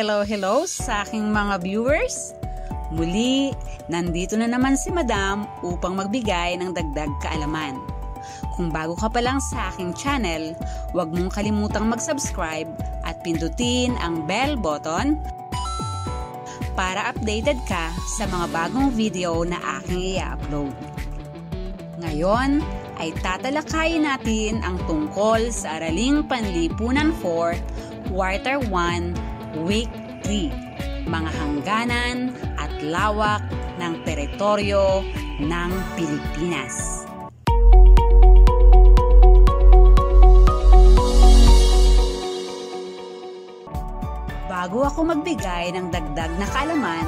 Hello sa aking mga viewers. Muli, nandito na naman si Madam upang magbigay ng dagdag kaalaman. Kung bago ka pa lang sa aking channel, huwag mong kalimutang mag-subscribe at pindutin ang bell button para updated ka sa mga bagong video na aking i-upload. Ngayon ay tatalakayin natin ang tungkol sa Araling Panlipunan 4, Quarter 1, Week 3, mga hangganan at lawak ng teritoryo ng Pilipinas. Bago ako magbigay ng dagdag na kaalaman,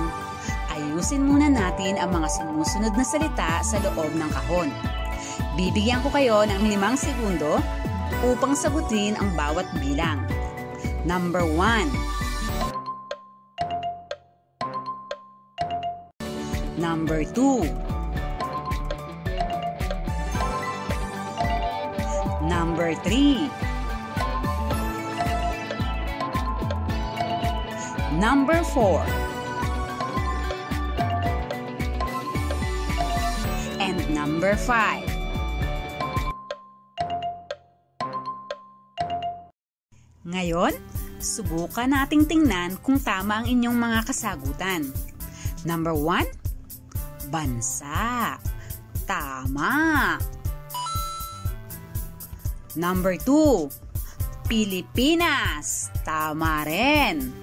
ayusin muna natin ang mga sumusunod na salita sa loob ng kahon. Bibigyan ko kayo ng 5 segundo upang sagutin ang bawat bilang. Number 1. Number 2. Number 3. Number 4. And number 5. Ngayon, subukan nating tingnan kung tama ang inyong mga kasagutan. Number 1, bansa. Tama. Number 2, Pilipinas. Tama rin.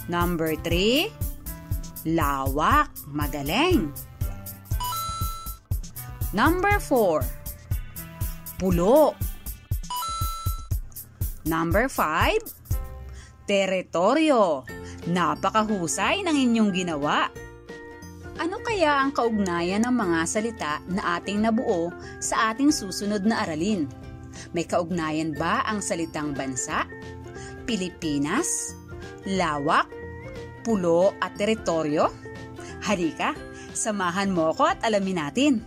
Number 3, lawak. Magaling. Number 4, pulo. Number 5, teritoryo. Napakahusay ng inyong ginawa. Ano kaya ang kaugnayan ng mga salita na ating nabuo sa ating susunod na aralin? May kaugnayan ba ang salitang bansa, Pilipinas, lawak, pulo at teritoryo? Halika, samahan mo ko at alamin natin.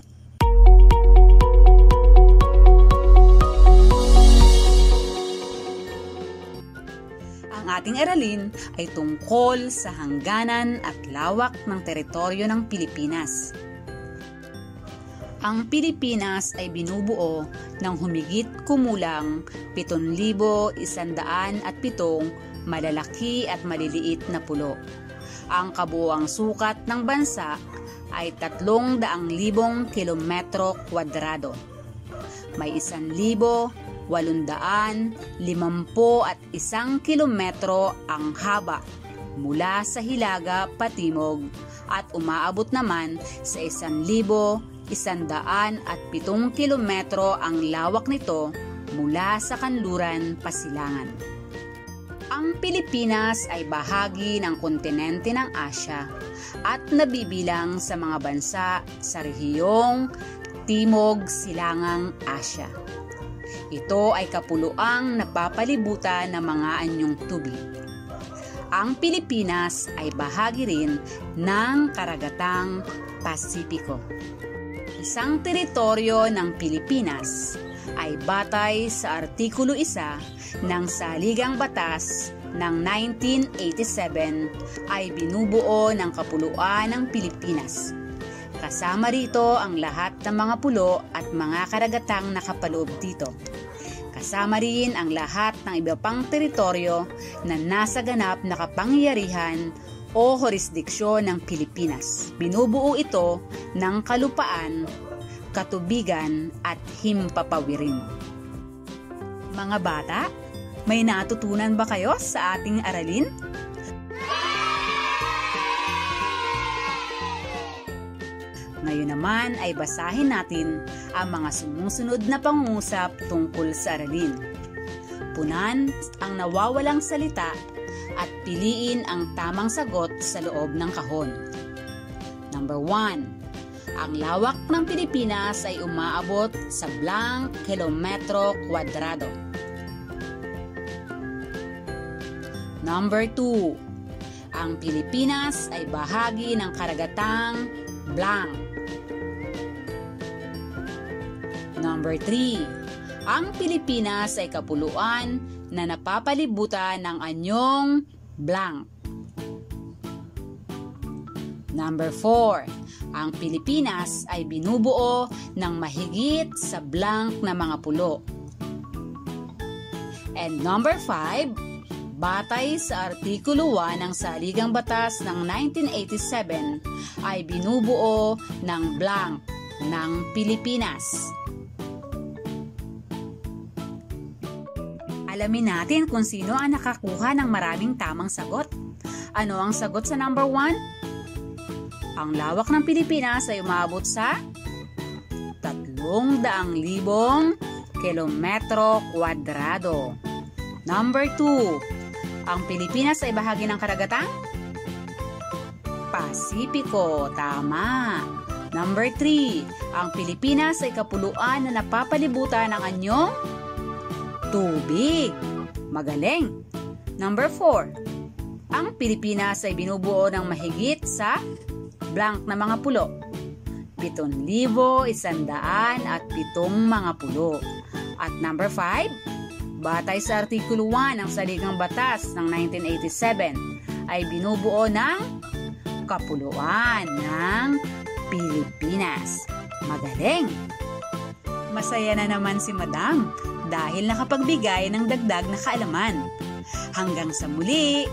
Ang ating aralin ay tungkol sa hangganan at lawak ng teritoryo ng Pilipinas. Ang Pilipinas ay binubuo ng humigit kumulang 7,107 malalaki at maliliit na pulo. Ang kabuuang sukat ng bansa ay 300,000 kilometro kwadrado. May 1,851 kilometro ang haba mula sa hilaga patimog at umaabot naman sa 1,107 kilometro ang lawak nito mula sa kanluran pasilangan. Ang Pilipinas ay bahagi ng kontinente ng Asya at nabibilang sa mga bansa sa rehiyong Timog Silangang Asya. Ito ay kapuluang napapalibutan ng mga anyong tubig. Ang Pilipinas ay bahagi rin ng karagatang Pasipiko. Isang teritoryo ng Pilipinas ay batay sa Artikulo 1 ng Saligang Batas ng 1987 ay binubuo ng kapuluan ng Pilipinas. Kasama rito ang lahat ng mga pulo at mga karagatang nakapaloob dito. Kasama rin ang lahat ng iba pang teritoryo na nasa ganap na kapangyarihan o jurisdiksyon ng Pilipinas. Binubuo ito ng kalupaan, katubigan at himpapawirin. Mga bata, may natutunan ba kayo sa ating aralin? Ngayon naman ay basahin natin ang mga sumusunod na pangungusap tungkol sa aralin. Punan ang nawawalang salita at piliin ang tamang sagot sa loob ng kahon. Number 1. Ang lawak ng Pilipinas ay umaabot sa blank kilometro kwadrado. Number 2. Ang Pilipinas ay bahagi ng karagatang blank. Number 3. Ang Pilipinas ay kapuluan na napapalibutan ng anyong blank. Number 4. Ang Pilipinas ay binubuo ng mahigit sa blank na mga pulo. And number 5, batay sa Artikulo 1 ng Saligang Batas ng 1987 ay binubuo ng blank ng Pilipinas. Alamin natin kung sino ang nakakuha ng maraming tamang sagot. Ano ang sagot sa number 1? Ang lawak ng Pilipinas ay umabot sa 300,000 kilometro kwadrado. Number 2. Ang Pilipinas ay bahagi ng karagatang Pasipiko. Tama. Number 3. Ang Pilipinas ay kapuluan na napapalibutan ng anyong tubig. Magaling. Number 4. Ang Pilipinas ay binubuo ng mahigit sa blank na mga pulo. 7,107 mga pulo. At number 5, batay sa Artikulo 1 ng Saligang Batas ng 1987 ay binubuo ng kapuluan ng Pilipinas. Magaling! Masaya na naman si Madam dahil nakapagbigay ng dagdag na kaalaman. Hanggang sa muli,